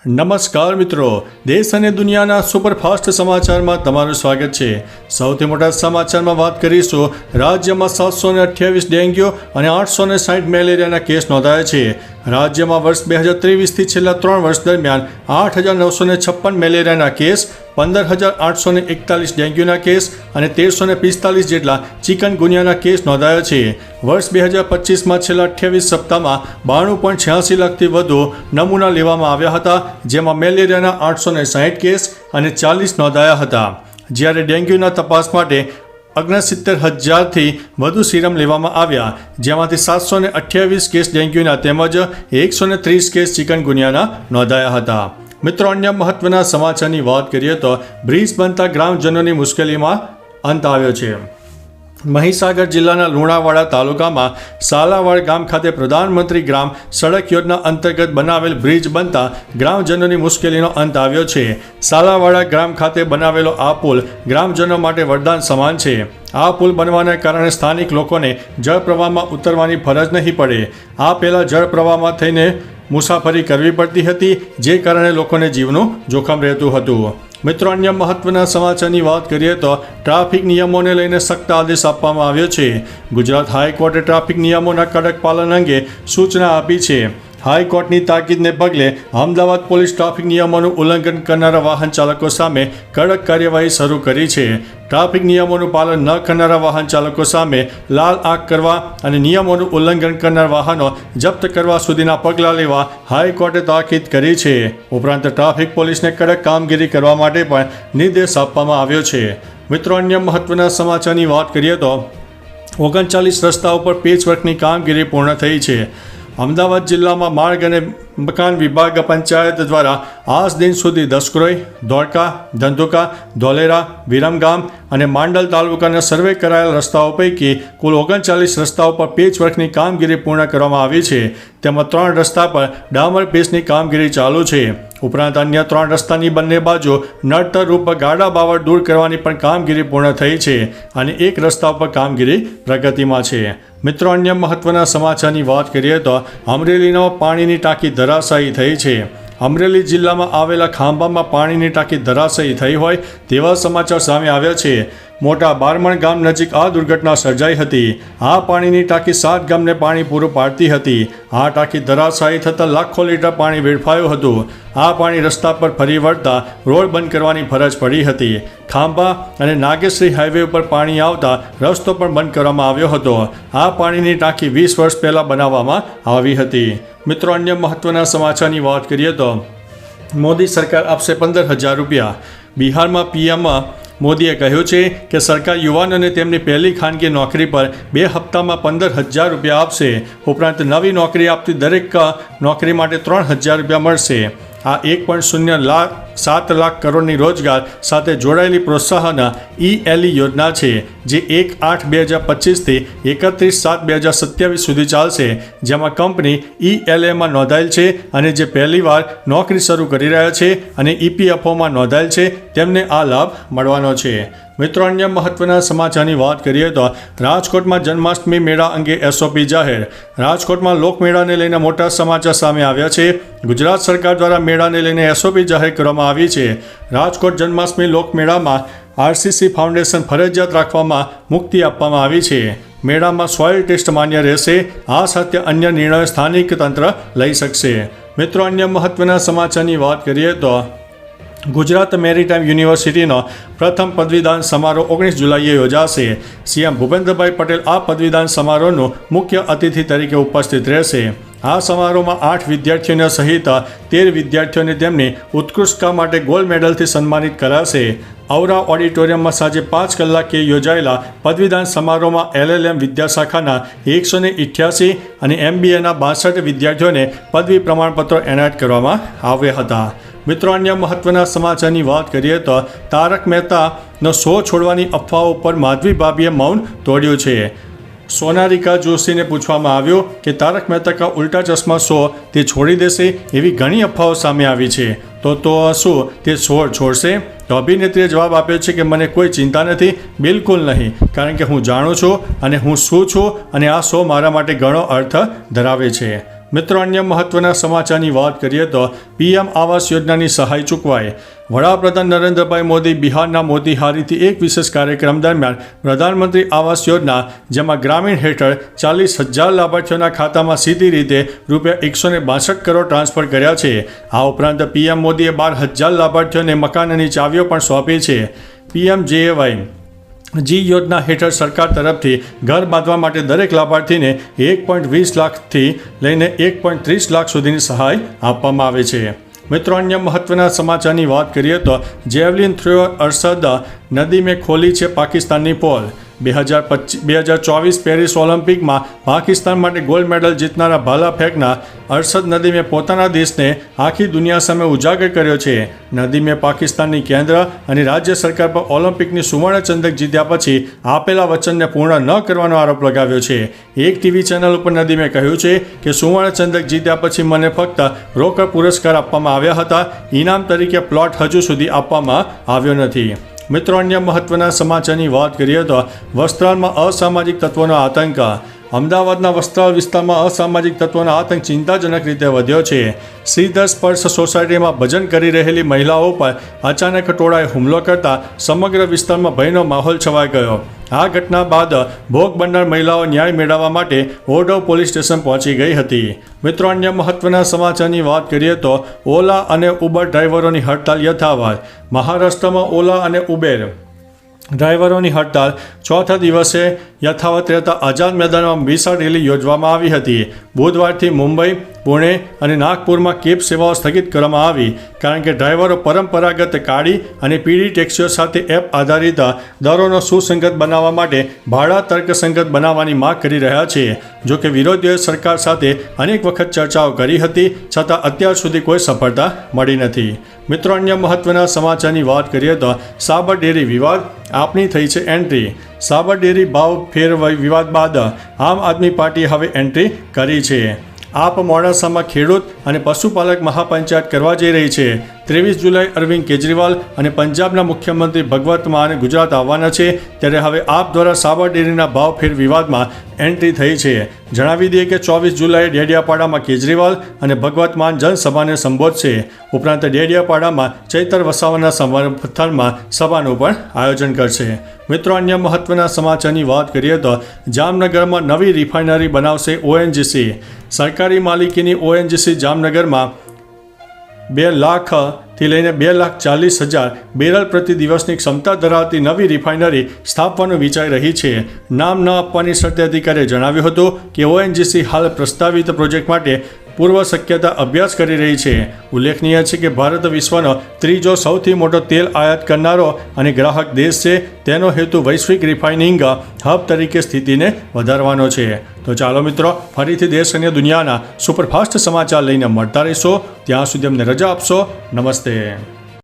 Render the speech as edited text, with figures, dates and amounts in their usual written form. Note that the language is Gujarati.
નમસ્કાર મિત્રો, દેશ અને દુનિયાના સુપરફાસ્ટ સમાચારમાં તમારું સ્વાગત છે। સૌથી મોટા સમાચારમાં વાત કરીશું। રાજ્યમાં 728 ડેન્ગ્યુ અને 860 મેલેરિયાના કેસ નોંધાયા છે। રાજ્યમાં વર્ષ 2023થી છેલ્લા 3 વર્ષ દરમિયાન 8,956 મેલેરિયાના કેસ, 15,841 ડેન્ગ્યુના કેસ અને 1,345 જેટલા ચિકનગુનિયાના કેસ નોંધાયા છે। વર્ષ 2025માં છેલ્લા 28 સપ્તાહમાં 92.86 લાખથી વધુ નમૂના લેવામાં આવ્યા હતા, જેમાં મેલેરિયાના 860 કેસ અને 40 નોંધાયા હતા, જ્યારે ડેન્ગ્યુના તપાસ માટે 69,000થી વધુ સીરમ લેવામાં આવ્યા, જેમાંથી 728 કેસ ડેન્ગ્યુના તેમજ 130 કેસ ચિકનગુનિયાના નોંધાયા હતા। મિત્રો, અન્ય મહત્વના સમાચારની વાત કરીએ તો બ્રિજ બનતા ગ્રામજનોની મુશ્કેલીમાં અંત આવ્યો છે। મહીસાગર જિલ્લાના લુણાવાડા તાલુકામાં સાલાવાડ ગામ ખાતે પ્રધાનમંત્રી ગ્રામ સડક યોજના અંતર્ગત બનાવેલ બ્રિજ બનતા ગ્રામજનોની મુશ્કેલીનો અંત આવ્યો છે। સાલાવાડા ગ્રામ ખાતે બનાવેલો આ પુલ ગ્રામજનો માટે વરદાન સમાન છે। આ પુલ બનવાના કારણે સ્થાનિક લોકોને જળપ્રવાહમાં ઉતરવાની ફરજ નહીં પડે। આ પહેલાં જળપ્રવાહમાં થઈને મુસાફરી કરવી પડતી હતી, જે કારણે લોકોને જીવનું જોખમ રહેતું હતું। મિત્રો, અન્ય મહત્વના સમાચારની વાત કરીએ તો ટ્રાફિક નિયમોને લઈને સખ્ત આદેશ આપવામાં આવ્યો છે। ગુજરાત હાઈકોર્ટે ટ્રાફિક નિયમોના કડક પાલન અંગે સૂચના આપી છે। હાઈકોર્ટની તાકીદને પગલે અમદાવાદ પોલીસ ટ્રાફિક નિયમોનું ઉલ્લંઘન કરનારા વાહન ચાલકો સામે કડક કાર્યવાહી શરૂ કરી છે। ટ્રાફિક નિયમોનું પાલન ન કરનારા વાહન ચાલકો સામે લાલ આંખ કરવા અને નિયમોનું ઉલ્લંઘન કરનાર વાહનો જપ્ત કરવા સુધીના પગલાં લેવા હાઈકોર્ટે તાકીદ કરી છે। ઉપરાંત ટ્રાફિક પોલીસને કડક કામગીરી કરવા માટે પણ નિર્દેશ આપવામાં આવ્યો છે। મિત્રો, અન્ય મહત્વના સમાચારની વાત કરીએ તો 39 રસ્તાઓ પર પેચવર્કની કામગીરી પૂર્ણ થઈ છે। અમદાવાદ જિલ્લામાં માર્ગ અને મકાન વિભાગ પંચાયત દ્વારા આજ દિન સુધી દસક્રોઈ, ધોળકા, ધંધુકા, ધોલેરા, વિરમગામ અને માંડલ તાલુકાના સર્વે કરાયેલ રસ્તાઓ પૈકી કુલ 39 રસ્તાઓ પર પેચવર્કની કામગીરી પૂર્ણ કરવામાં આવી છે। તેમાં 3 રસ્તા પર ડામર પેચની કામગીરી ચાલુ છે। ઉપરાંત અન્ય 3 રસ્તાની બંને બાજુ નડતર રૂપ ગાડા બાવળ દૂર કરવાની પણ કામગીરી પૂર્ણ થઈ છે અને એક રસ્તા પર કામગીરી પ્રગતિમાં છે। મિત્રો, અન્ય મહત્વના સમાચારની વાત કરીએ તો અમરેલીમાં પાણીની ટાંકી ધરાશાયી થઈ છે। અમરેલી જિલ્લામાં આવેલા ખાંભામાં પાણીની ટાંકી ધરાશાયી થઈ હોય તેવા સમાચાર સામે આવ્યા છે। મોટા બારમણ ગામ નજીક આ દુર્ઘટના સર્જાઈ હતી। આ પાણીની ટાંકી 7 ગામને પાણી પૂરું પાડતી હતી। આ ટાંકી ધરાશાયી થતાં લાખો લીટર પાણી વેડફાયું હતું। આ પાણી રસ્તા પર ફરી વળતા રોડ બંધ કરવાની ફરજ પડી હતી। ખાંભા અને નાગેશ્રી હાઈવે ઉપર પાણી આવતા રસ્તો પણ બંધ કરવામાં આવ્યો હતો। આ પાણીની ટાંકી 20 વર્ષ પહેલાં બનાવવામાં આવી હતી। મિત્રો, અન્ય મહત્વના સમાચારની વાત કરીએ તો મોદી સરકાર આપશે 15,000 રૂપિયા। બિહારમાં પીએમ મોદીએ કહ્યું છે કે સરકાર યુવાનોને તેમની પહેલી ખાનગી નોકરી પર 2 હપ્તામાં 15,000 રૂપિયા આપશે। ઉપરાંત નવી નોકરી આપતી દરેક નોકરી માટે 3,000 રૂપિયા મળશે। આ 1.07 લાખ કરોડની રોજગાર સાથે જોડાયેલી પ્રોત્સાહન ELE યોજના છે, જે 1/8/2025થી 31/7/2027 સુધી ચાલશે, જેમાં કંપની ELAમાં નોંધાયેલ છે અને જે પહેલીવાર નોકરી શરૂ કરી રહ્યા છે અને EPFOમાં નોંધાયેલ છે તેમને આ લાભ મળવાનો છે। મિત્રો, અન્ય મહત્વના સમાચારની વાત કરીએ તો રાજકોટમાં જન્માષ્ટમી મેળા અંગે SOP જાહેર। રાજકોટમાં લોકમેળાને લઈને મોટા સમાચાર સામે આવ્યા છે। ગુજરાત સરકાર દ્વારા મેળાને લઈને SOP જાહેર કરવામાં આવી છે। રાજકોટ જન્માષ્ટમી લોકમેળામાં RCC ફાઉન્ડેશન ફરજિયાત રાખવામાં મુક્તિ આપવામાં આવી છે। મેળામાં સોઇલ ટેસ્ટ માન્ય રહેશે। આ સાથે અન્ય નિર્ણયો સ્થાનિક તંત્ર લઈ શકશે। મિત્રો, અન્ય મહત્વના સમાચારની વાત કરીએ તો ગુજરાત મેરીટાઈમ યુનિવર્સિટીનો પ્રથમ પદવીદાન સમારોહ 19 જુલાઈએ યોજાશે। CM ભૂપેન્દ્રભાઈ પટેલ આ પદવીદાન સમારોહનું મુખ્ય અતિથિ તરીકે ઉપસ્થિત રહેશે। આ સમારોહમાં 8 વિદ્યાર્થીઓને સહિત 13 વિદ્યાર્થીઓને તેમની ઉત્કૃષ્ટતા માટે ગોલ્ડ મેડલથી સન્માનિત કરાશે। ઔરા ઓડિટોરિયમમાં સાંજે 5 કલાકે યોજાયેલા પદવીદાન સમારોહમાં LLM વિદ્યાશાખાના 188 અને MBAના 62 વિદ્યાર્થીઓને પદવી પ્રમાણપત્રો એનાયત કરવામાં આવ્યા હતા। મિત્રો, અન્ય મહત્વના સમાચારની વાત કરીએ તો તારક મહેતાનો શો છોડવાની અફવાઓ પર માધવી ભાભીએ મૌન તોડ્યું છે। સોનારિકા જોશીને પૂછવામાં આવ્યું કે તારક મહેતા કા ઉલ્ટા ચશ્મા શો તે છોડી દેશે એવી ઘણી અફવાઓ સામે આવી છે, તો શું તે શો છોડશે? તો અભિનેત્રીએ જવાબ આપ્યો છે કે મને કોઈ ચિંતા નથી, બિલકુલ નહીં, કારણ કે હું જાણું છું અને હું શું છું અને આ શો મારા માટે ઘણો અર્થ ધરાવે છે। મિત્રો, અન્ય મહત્વના સમાચારની વાત કરીએ તો પીએમ આવાસ યોજનાની સહાય ચૂકવાઈ. વડાપ્રધાન નરેન્દ્રભાઈ મોદી બિહારના મોતીહારીથી એક વિશેષ કાર્યક્રમ દરમિયાન પ્રધાનમંત્રી આવાસ યોજના, જેમાં ગ્રામીણ હેઠળ 40,000 લાભાર્થીઓના ખાતામાં સીધી રીતે ₹162 કરોડ ટ્રાન્સફર કર્યા છે. આ ઉપરાંત પીએમ મોદીએ 12,000 લાભાર્થીઓને મકાનની ચાવીઓ પણ સોંપી છે. PMJAY યોજના હેઠળ સરકાર તરફથી ઘર બાંધવા માટે દરેક લાભાર્થીને 1.20 લાખથી લઈને 1.30 લાખ સુધીની સહાય આપવામાં આવે છે. મિત્રો, અન્ય મહત્વના સમાચારની વાત કરીએ તો જેવલિન થ્રોઅર અરશદ નદી મેં ખોલી છે પાકિસ્તાનની પોલ. 2024 પેરિસ ઓલિમ્પિકમાં પાકિસ્તાન માટે ગોલ્ડ મેડલ જીતનારા ભાલા ફેંકના અરશદ નદીમે પોતાના દેશને આખી દુનિયા સામે ઉજાગર કર્યો છે. નદીમે પાકિસ્તાનની કેન્દ્ર અને રાજ્ય સરકાર પર ઓલિમ્પિકની સુવર્ણ ચંદ્રક જીત્યા પછી આપેલા વચનને પૂર્ણ ન કરવાનો આરોપ લગાવ્યો છે. એક ટીવી ચેનલ ઉપર નદીમે કહ્યું છે કે સુવર્ણ ચંદ્રક જીત્યા પછી મને ફક્ત રોકડ પુરસ્કાર આપવામાં આવ્યા હતા. ઇનામ તરીકે પ્લોટ હજુ સુધી આપવામાં આવ્યો નથી. મિત્રો, અન્ય મહત્વના સમાચારની વાત કરીએ તો વસ્ત્રાલમાં અસામાજિક તત્વોનો આતંક. અમદાવાદના વસ્ત્રાલ વિસ્તારમાં અસામાજિક તત્વોનો આતંક ચિંતાજનક રીતે વધ્યો છે. શ્રીધર સ્પર્શ સોસાયટીમાં ભજન કરી રહેલી મહિલાઓ પર અચાનક ટોળાએ હુમલો કરતા સમગ્ર વિસ્તારમાં ભયનો માહોલ છવાઈ ગયો. આ ઘટના બાદ ભોગ બનનાર મહિલાઓ ન્યાય મેળવવા માટે ઓઢવ પોલીસ સ્ટેશન પહોંચી ગઈ હતી. મિત્રો, અન્ય મહત્વના સમાચારની વાત કરીએ તો ઓલા અને ઉબર ડ્રાઈવરોની હડતાલ યથાવત. મહારાષ્ટ્રમાં ઓલા અને ઉબેર ડ્રાઈવરોની હડતાલ ચોથા દિવસે યથાવત રહેતા આઝાદ મેદાનમાં વિશાળ રેલી યોજવામાં આવી હતી. બુધવારથી મુંબઈ, પુણે અને નાગપુરમાં કેબ સેવાઓ સ્થગિત કરવામાં આવી, કારણ કે ડ્રાઈવરો પરંપરાગત કાળી અને પીળી ટેક્સીઓ સાથે એપ આધારિત દરોનો સુસંગત બનાવવા માટે ભાડા તર્કસંગત બનાવવાની માંગ કરી રહ્યા છે. જોકે વિરોધીઓએ સરકાર સાથે અનેક વખત ચર્ચાઓ કરી હતી, છતાં અત્યાર સુધી કોઈ સફળતા મળી નથી. મિત્રો, અન્ય મહત્વના સમાચારની વાત કરીએ તો સાબર ડેરી વિવાદ, આપની થઈ છે એન્ટ્રી. સાબર ડેરી ભાવ ફેર વિવાદ બાદ આમ આદમી પાર્ટીએ હવે એન્ટ્રી કરી છે. આપ મોડાસામાં ખેડૂત અને પશુપાલક મહાપંચાયત કરવા જઈ રહી છે. 23 જુલાઈ અરવિંદ કેજરીવાલ અને પંજાબના મુખ્યમંત્રી ભગવત માન ગુજરાત આવવાના છે, ત્યારે હવે આપ દ્વારા સાબર ડેરીના ભાવ ફેર વિવાદમાં એન્ટ્રી થઈ છે. જણાવી દઈએ કે 24 જુલાઈએ ડેડિયાપાડામાં કેજરીવાલ અને ભગવત માન જનસભાને સંબોધશે. ઉપરાંત ડેડિયાપાડામાં ચૈતર વસાવાના સમર્થનમાં સભાનું પણ આયોજન કરશે. મિત્રો, અન્ય મહત્વના સમાચારની વાત કરીએ તો જામનગરમાં નવી રિફાઇનરી બનાવશે ONGC. સરકારી માલિકીની ONGC જામનગરમાં 2 લાખથી લઈને 2,40,000 બેરલ પ્રતિ દિવસની ક્ષમતા ધરાવતી નવી રિફાઇનરી સ્થાપવાનું વિચારી રહી છે. નામ ન આપવાની શરતે અધિકારીએ જણાવ્યું હતું કે ONGC હાલ પ્રસ્તાવિત પ્રોજેક્ટ માટે પૂર્વ શક્યતા અભ્યાસ કરી રહી છે. ઉલ્લેખનીય છે કે ભારત વિશ્વનો ત્રીજો સૌથી મોટો તેલ આયાત કરનારો અને ગ્રાહક દેશ છે. તેનો હેતુ વૈશ્વિક રિફાઇનિંગ હબ તરીકે સ્થિતિને વધારવાનો છે. તો ચાલો મિત્રો, ફરીથી દેશ અને દુનિયાના સુપરફાસ્ટ સમાચાર લઈને મળતા રહીશો. ત્યાં સુધી અમને રજા આપશો. નમસ્તે.